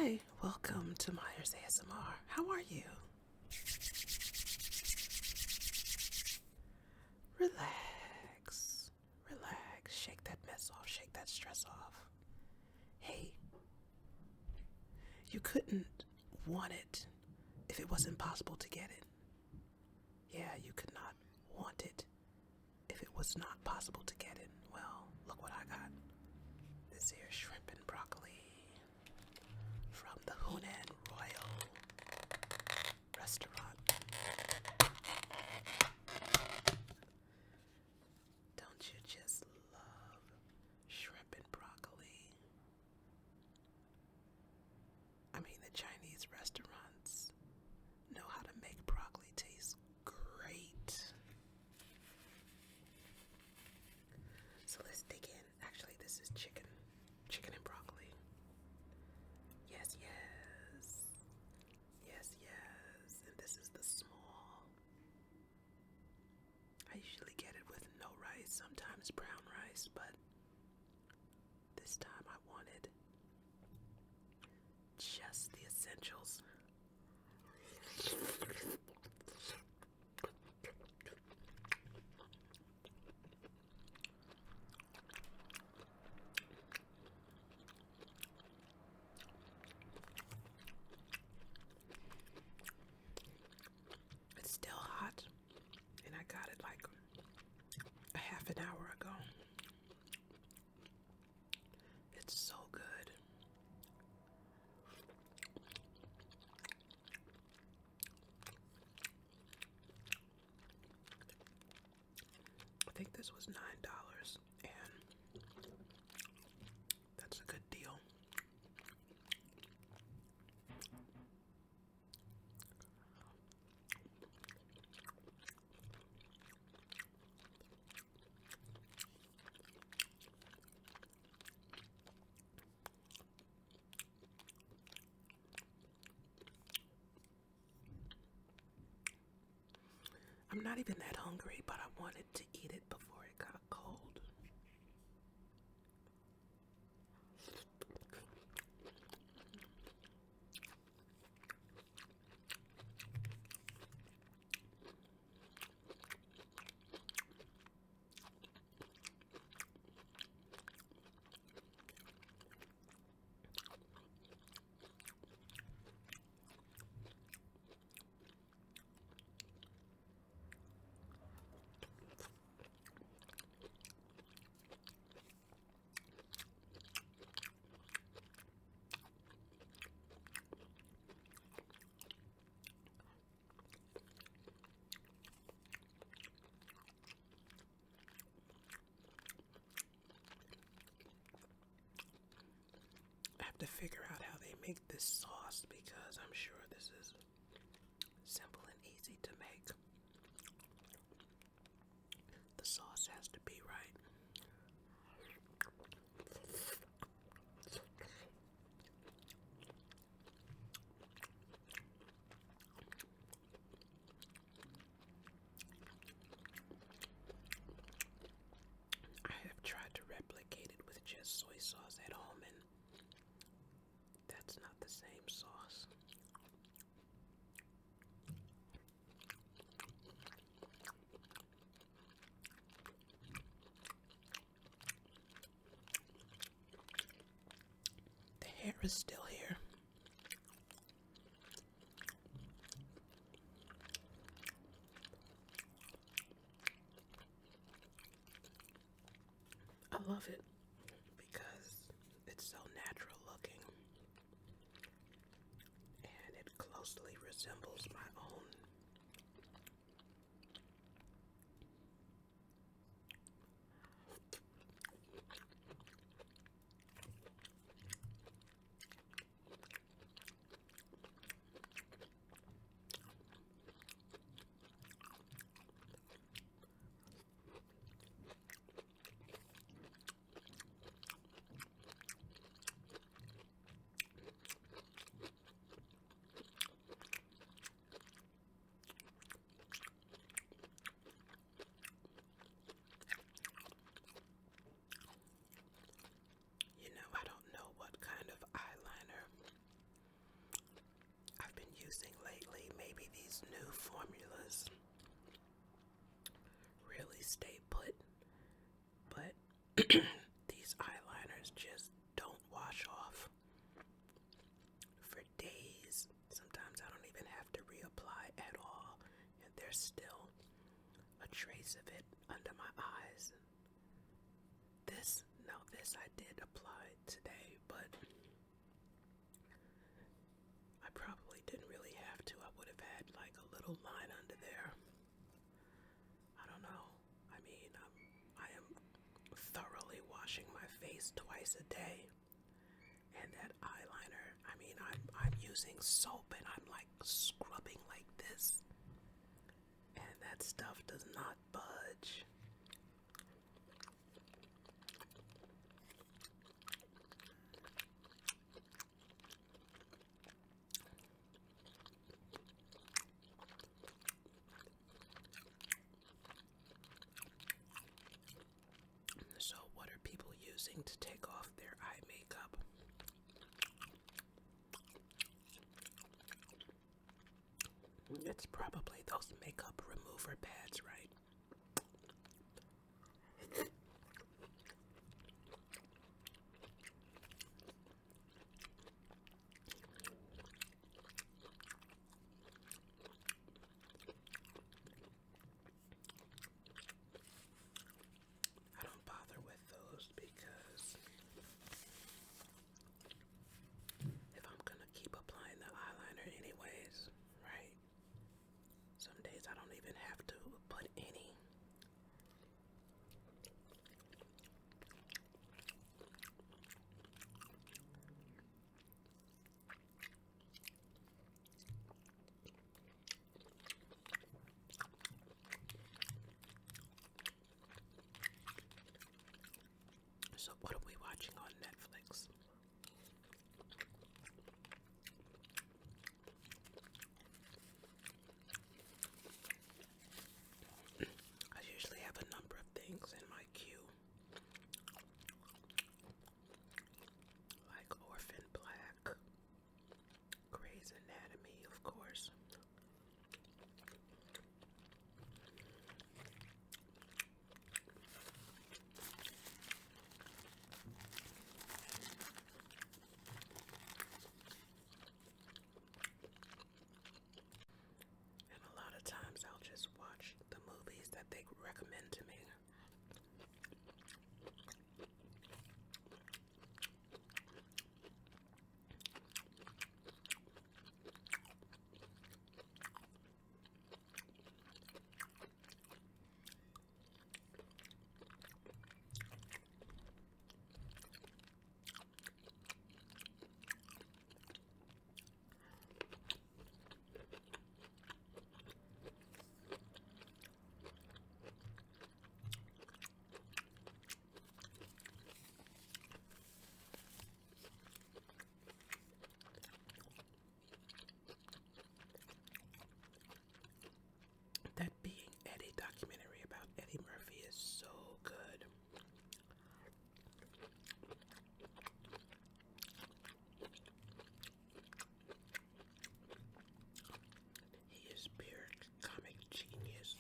Hi, welcome to Myers ASMR. How are you? Relax, relax, shake that mess off, shake that stress off. Hey, you couldn't want it if it wasn't possible to get it. Yeah, you could not want it if it was not possible to get it. Well, look what I got. This here shrimp and broccoli from the Hunan Royal Restaurant. Don't you just love shrimp and broccoli? I mean, the Chinese restaurants know how to make broccoli taste great. So let's dig in. Actually, this is chicken and broccoli. Yes, yes. Yes, yes. And this is the small. I usually get it with no rice, sometimes brown rice, but this time I wanted just the essentials. It's still hot, and I got it like a half an hour ago. It's so good. I think this was $9, and that's a good deal. I'm not even that hungry, but I wanted to eat it before it got cold. I have to figure out how they make this sauce because I'm sure this is simple and easy to make. The sauce has to be right. I have tried to replicate it with just soy sauce at home, and that's not the same sauce. The hair is still here. I love it because it's so natural looking and it closely resembles my own. using lately. Maybe these new formulas really stay put, but these eyeliners just don't wash off for days. Sometimes I don't even have to reapply at all, and there's still a trace of it under my eyes. This I did apply today, but I probably didn't really have to. I would have had like a little line under there. I don't know. I mean, I am thoroughly washing my face twice a day, and that eyeliner, I mean, I'm using soap and I'm like scrubbing like this, and that stuff does not budge. So what are people using to take off their eye makeup? It's probably those makeup remover pads, right? I don't bother with those because if I'm gonna keep applying the eyeliner anyways, right? Some days I don't even have to put any. So what are we watching on Netflix? I usually have a number of things in my queue, like Orphan Black, Grey's Anatomy, of course. And a lot of times I'll just watch the movies that they recommend to me. That Being Eddie documentary about Eddie Murphy is so good. He is pure comic genius.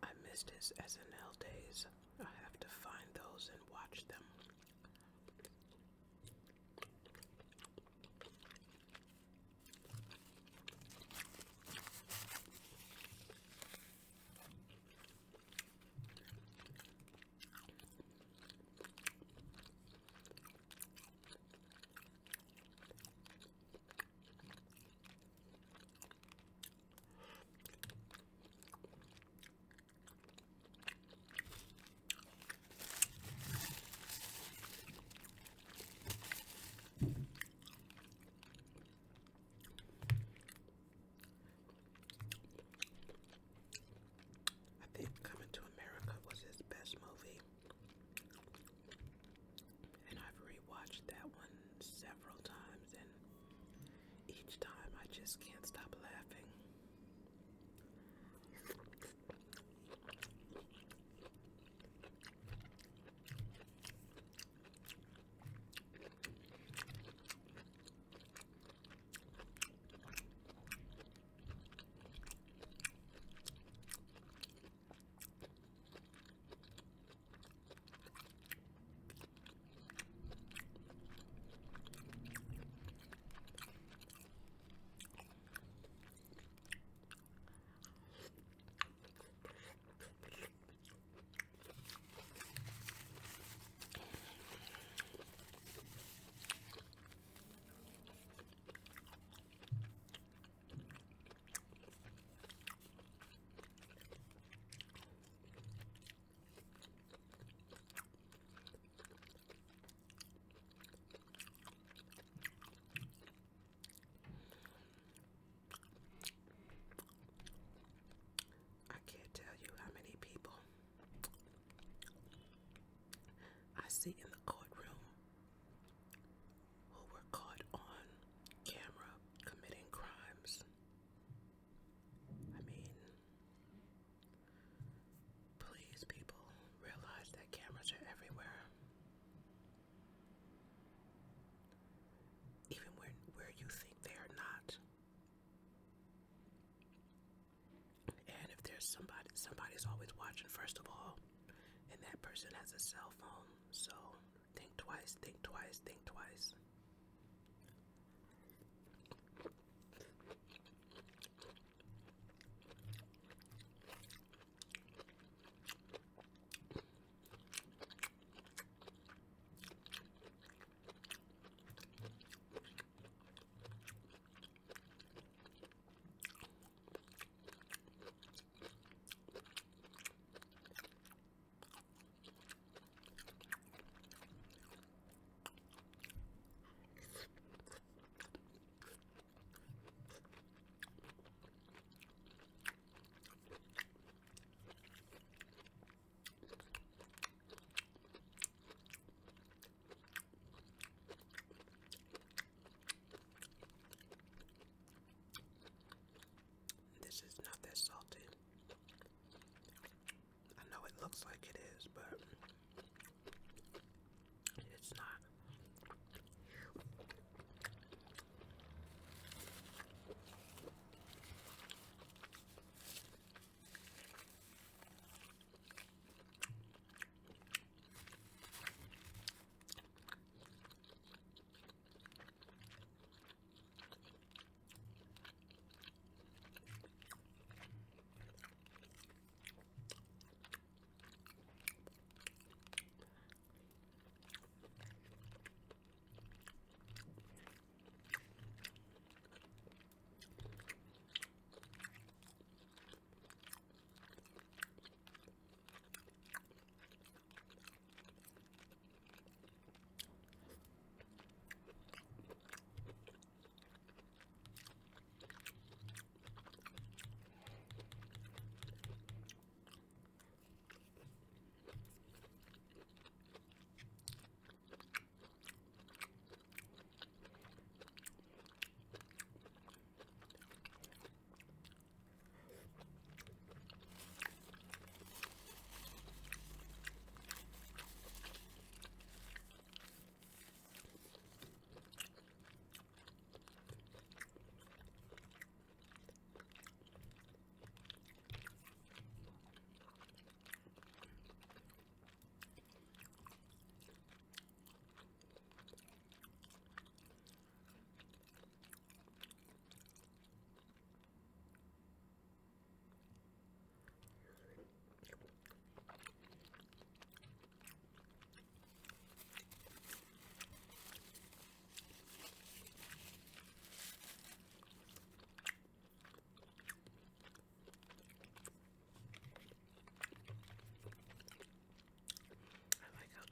I missed his SNL days. I have to find those and watch them. I think Coming to America was his best movie, and I've rewatched that one several times, and each just can't stop laughing. I can't tell you how many people I see in the courtroom who were caught on camera committing crimes. I mean, please, people, realize that cameras are everywhere. Even where you think they are not. And if there's somebody's always watching, first of all, and that person has a cell phone. So think twice, think twice, think twice. This is not that salty. I know it looks like it is, but it's not.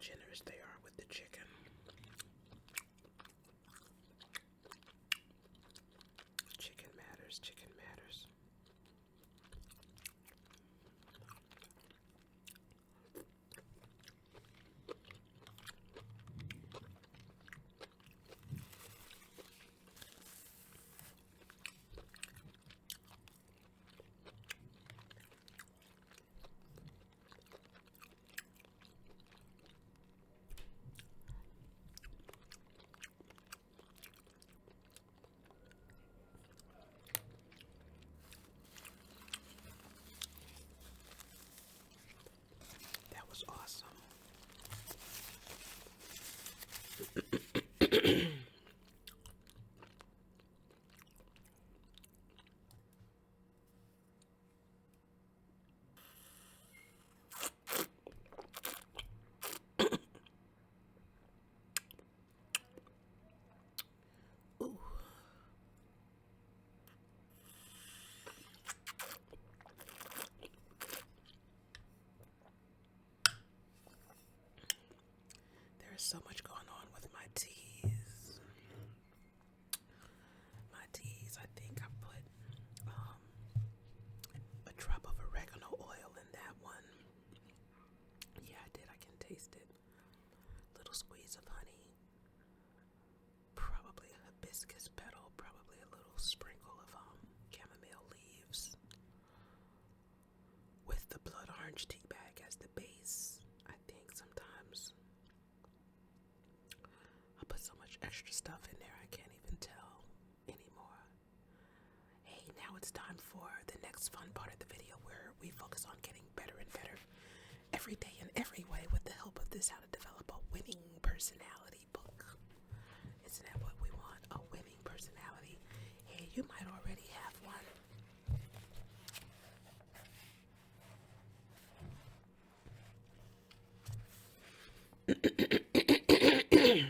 Generous they are with the chicken. Chicken matters, chicken matters. Ooh. There is so much going on with my teas. My teas, I think I put a drop of oregano oil in that one. Yeah, I did. I can taste it. Little squeeze of honey. Probably a hibiscus petal. Probably a little sprinkle of chamomile leaves. With the blood orange tea bag as the base. I think sometimes I put so much extra stuff in there I can't even tell anymore. Hey, now it's time for the next fun part of the video where we focus on getting better and better every day in every way with the help of this How to Develop a Winning Personality book. Isn't that what we want? A winning personality. Hey, you might already have one.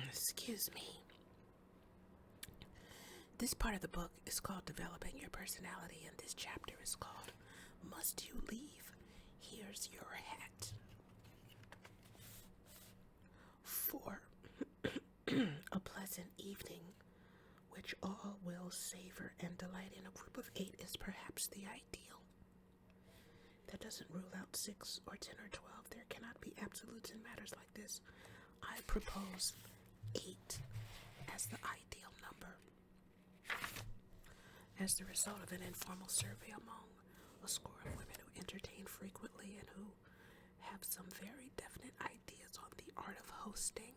Excuse me. This part of the book is called Developing Your Personality, and this chapter is called Must You Leave? Here's Your Hat. For a pleasant evening, which all will savor and delight in a group of 8 is perhaps the ideal. That doesn't rule out 6 or 10 or 12. There cannot be absolutes in matters like this. I propose 8 as the ideal number. As the result of an informal survey among a score of women who entertain frequently and who have some very definite ideas on the art of hosting,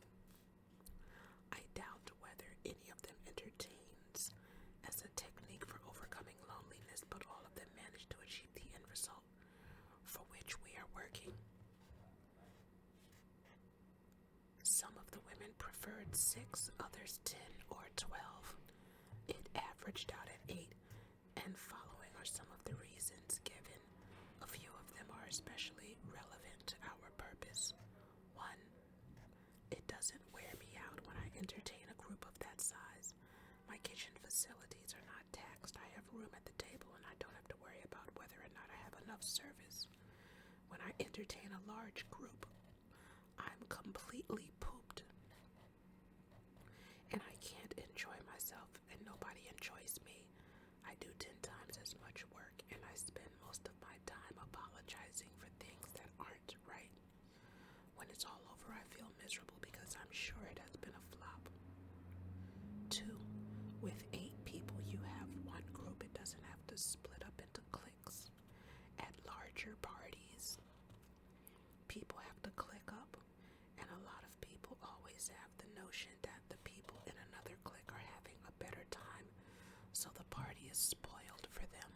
I doubt whether any of them entertains as a technique for overcoming loneliness, but all of them manage to achieve the end result for which we are working. Some of the women preferred 6, others 10 or 12. It averaged out at 8, and following are some of the reasons given. A few of them are especially relevant to our purpose. 1, it doesn't wear me out when I entertain a group of that size. My kitchen facilities are not taxed. I have room at the table, and I don't have to worry about whether or not I have enough service. When I entertain a large group, I'm completely pooped, and I can't enjoy myself, and nobody enjoys me. I do 10 times as much work, and I spend most of my time apologizing for things that aren't right. When it's all over, I feel miserable because I'm sure it has been a flop. 2, with 8 people, you have one group. It doesn't have to split up into cliques. At larger parties, people have to click up, and a lot of people always have the notion that the people in another clique are having a better time, so the party is spoiled for them.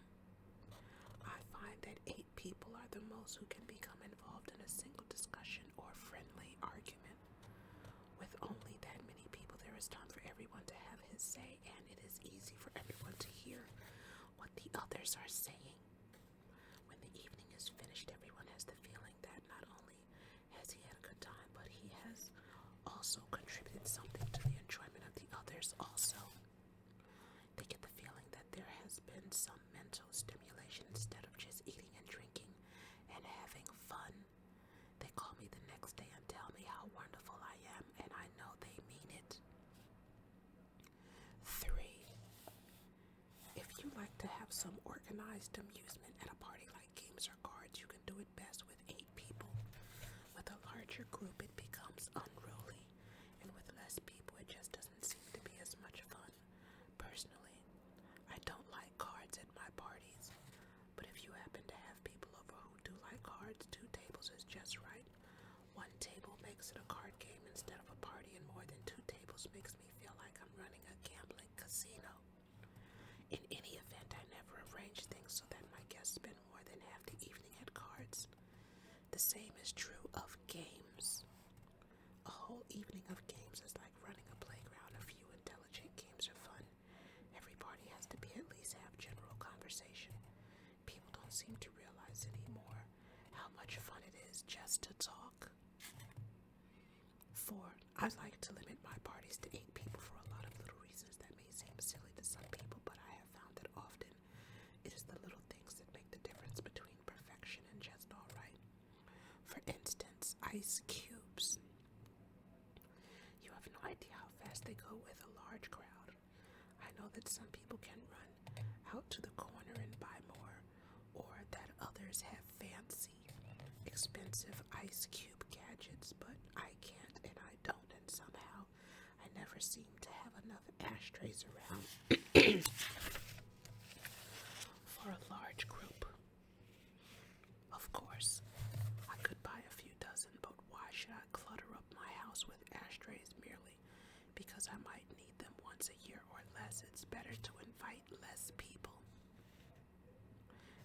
I find that 8 people are the most who can become involved in a single discussion or friendly argument. With only that many people, there is time for everyone to have his say, and it is easy for everyone to hear what the others are saying. When the evening is finished, everyone has the feeling that not only has he had a good time, but he has also contributed something to the enjoyment of the others also. They get the feeling that there has been some mental stimulation instead of just eating and drinking and having fun. They call me the next day and tell me how wonderful I am, and I know they mean it. 3, if you like to have some organized amusement at a party like games or cards, you can do it best with 8 people. With a larger group, it becomes unruly, and with less people, it just doesn't seem to be as much fun. Personally, I don't like cards at my parties, but if you happen to have people over who do like cards, 2 tables is just right. 1 table makes it a card game instead of a party, and more than 2 tables makes me feel like I'm running a gambling casino. In any event, I never arrange things so that my guests spend more than half the evening at cards. The same is true of games. A whole evening of games is like running conversation. People don't seem to realize anymore how much fun it is just to talk. 4. I like to limit my parties to 8 people for a lot of little reasons that may seem silly to some people, but I have found that often it is the little things that make the difference between perfection and just alright. For instance, ice cubes. You have no idea how fast they go with a large crowd. I know that some people can run out to the corner and buy more, or that others have fancy, expensive ice cube gadgets, but I can't and I don't, and somehow I never seem to have enough ashtrays around for a large group. Of course, I could buy a few dozen, but why should I clutter up my house with ashtrays merely because I might need them once a year or less? It's better to invite less people.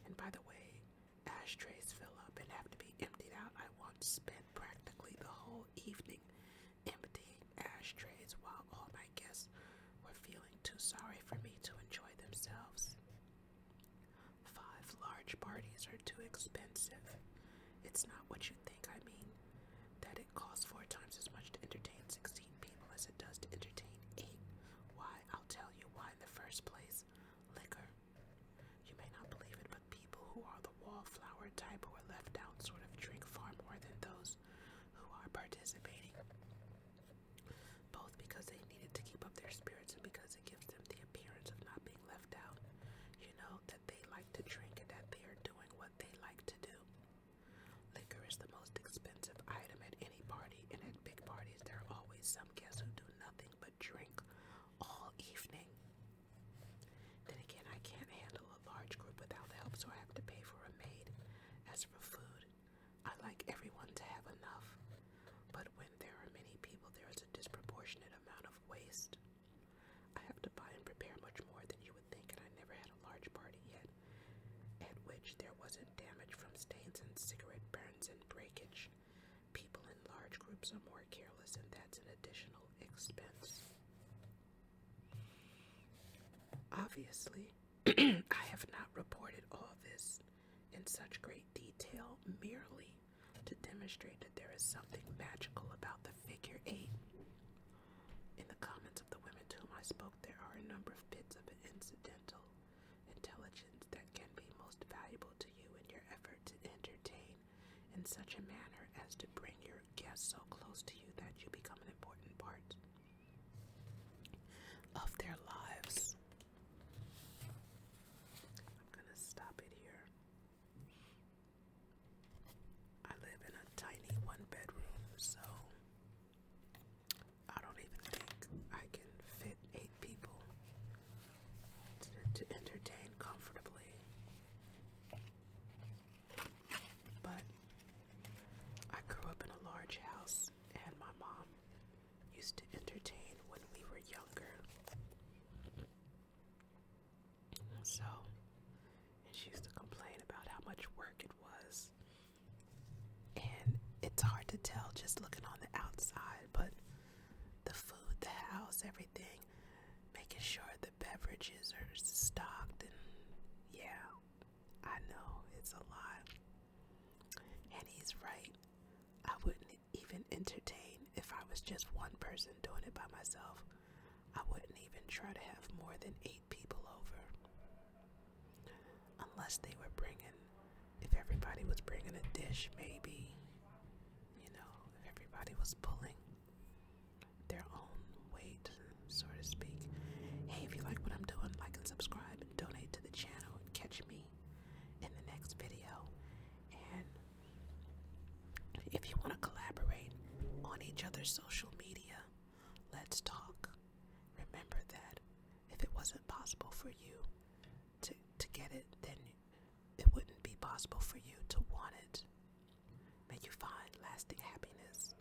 And by the way, ashtrays fill up and have to be emptied out. I once spent practically the whole evening emptying ashtrays while all my guests were feeling too sorry for me to enjoy themselves. 5. Large parties are too expensive. It's not what you think. I mean that it costs 4 times as much to entertain 16 people as it does to entertain 8. Why? I'll tell you why in the first place. Liquor. You may not believe it, but people who are the wallflower type who are left out sort of drink far more than those who are participating. Both because they need it to keep up their spirits and because it gives them the appearance of not being left out. You know, that they like to drink and that they are doing what they like to do. Liquor is the most expensive item at any party, and at big parties there are always some guests who do nothing but drink all evening. Then again, I can't handle a large group without help, so I have to pay for a maid. As for food, I like everyone to have enough, but when there are many people, there is a disproportionate amount of waste. I have to buy and prepare much more than you would think, and I never had a large party yet at which there wasn't damage from stains and cigarette burns and breakage. People in large groups are more careless, and that's an additional expense. Obviously, I have not reported all this in such great detail merely to demonstrate that there is something magical about the figure 8. In the comments of the women to whom I spoke, there are a number of bits of incidental intelligence that can be most valuable to you in your effort to entertain in such a manner as to bring your guests so close to you that you become an important part of their lives. I'm gonna stop it here. I live in a tiny 1-bedroom, so I don't even think I can fit 8 people to entertain comfortably. But I grew up in a large house, and my mom used to entertain when we were younger. So, and she used to complain about how much work it was. And it's hard to tell just looking on the outside, but the food, the house, everything, making sure the beverages are stocked, and yeah, I know it's a lot. And he's right. I wouldn't even entertain if I was just one person doing it by myself. I wouldn't even try to have more than 8 people over. Unless they were if everybody was bringing a dish, maybe, if everybody was pulling their own weight, so to speak. Hey, if you like what I'm doing, like and subscribe and donate to the channel and catch me in the next video. And if you want to collaborate on each other's social media, let's talk. Remember that if it wasn't possible for you to get it, then it wouldn't be possible for you to want it. May you find lasting happiness.